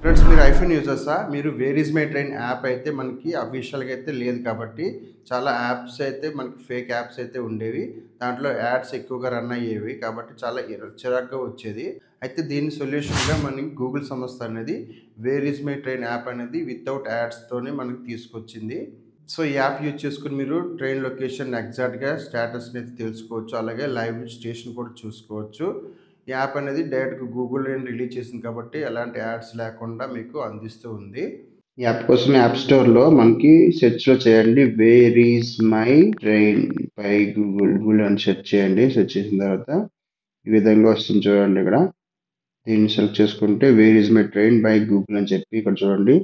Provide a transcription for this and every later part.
Friends మీరు iPhone యూజర్సా? మీరు wear is my train app అయితే మనకి అఫీషియల్‌గా అయితే లేదు కాబట్టి, చాలా యాప్స్ అయితే మనకి ఫేక్ యాప్స్ అయితే ఉండేవి. దాంట్లో యాడ్స్ ఎక్కువగా రన్ అయ్యేవి. కాబట్టి చాలా చిరాకుగా వచ్చేది. అయితే దీని సొల్యూషన్‌గా మనకి గూగుల్ సంస్థ అనేది wear is my train app అనేది వితౌట్ యాడ్స్‌తోనే మనకి తీసుకొచ్చింది. సో, ఈ యాప్ యూజ్ చేసుకొని మీరు ట్రైన్ లొకేషన్ ఎగ్జాక్ట్‌గా స్టేటస్‌ని అయితే తెలుసుకోవచ్చు. అలాగే లైవ్ స్టేషన్ కూడా చూసుకోవచ్చు. ఈ యాప్ అనేది డైరెక్ట్‌గా గూగుల్ రిలీజ్ చేసింది కాబట్టి ఎలాంటి యాడ్స్ లేకుండా మీకు అందిస్తూ ఉంది. ఈ యాప్ కోసం యాప్ స్టోర్‌లో మనకి సెర్చ్‌లో చేయండి. Wear is my train by Google అని సెర్చ్ చేయండి. సెర్చ్ చేసిన తర్వాత ఈ విధంగా వస్తుంది చూడండి ఇక్కడ. దీన్ని సెలెక్ట్ చేసుకుంటే where is my train by Google అని చెప్పి ఇక్కడ చూడండి.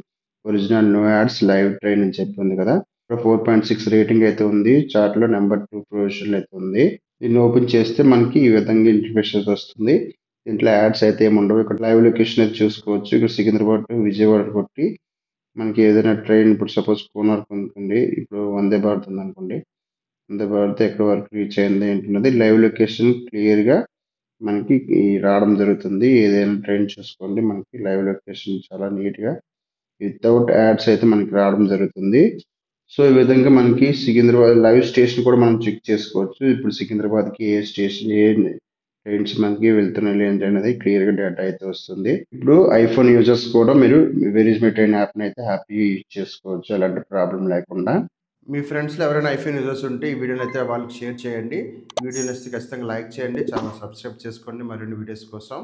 Original no ads live train అని చెప్పి ఉంది కదా! ఇక్కడ 4.6 రేటింగ్ అయితే ఉంది. చార్ట్‌లో నంబర్ 2 పొజిషన్‌లో అయితే ఉంది. దీన్ని ఓపెన్ చేస్తే మనకి ఈ విధంగా ఇంటర్ఫేస్ అయితే వస్తుంది. దీంట్లో యాడ్స్ అయితే ఏమి ఉండవు. ఇక్కడ లైవ్ లొకేషన్ అయితే చూసుకోవచ్చు. ఇక్కడ సికింద్రాబాద్ టు విజయవాడ కొట్టి మనకి ఏదైనా ట్రైన్ ఇప్పుడు సపోజ్ కోనార్క్ అనుకోండి. ఇప్పుడు వందే భారత్ ఉందనుకోండి. వందే భారత్ ఎక్కడి వరకు రీచ్ అయింది ఏంటన్నది లైవ్ లొకేషన్ క్లియర్‌గా మనకి రావడం జరుగుతుంది. ఏదైనా ట్రైన్ చూసుకోండి. మనకి లైవ్ లొకేషన్ చాలా నీట్‌గా వితౌట్ యాడ్స్ అయితే మనకి రావడం జరుగుతుంది. సో, ఈ విధంగా మనకి సికింద్రాబాద్ లైవ్ స్టేషన్ కూడా మనం చెక్ చేసుకోవచ్చు. ఇప్పుడు సికింద్రాబాద్‌కి ఏ స్టేషన్ ట్రైన్స్ మనకి వెళ్తున్నాయి లేనిది అనేది క్లియర్‌గా డేటా అయితే వస్తుంది. ఇప్పుడు ఐఫోన్ యూజర్స్ కూడా మీరు వేర్ ఈజ్ మై ట్రైన్ యాప్‌ని అయితే హ్యాపీగా యూజ్ చేసుకోవచ్చు. ఎలాంటి ప్రాబ్లమ్ లేకుండా. మీ ఫ్రెండ్స్‌లో ఎవరైనా ఐఫోన్ యూజర్స్ ఉంటే ఈ వీడియోని అయితే వాళ్ళకి షేర్ చేయండి. వీడియో నచ్చితే ఖచ్చితంగా లైక్ చేయండి. ఛానెల్ సబ్స్క్రైబ్ చేసుకోండి మరిన్ని వీడియోస్ కోసం.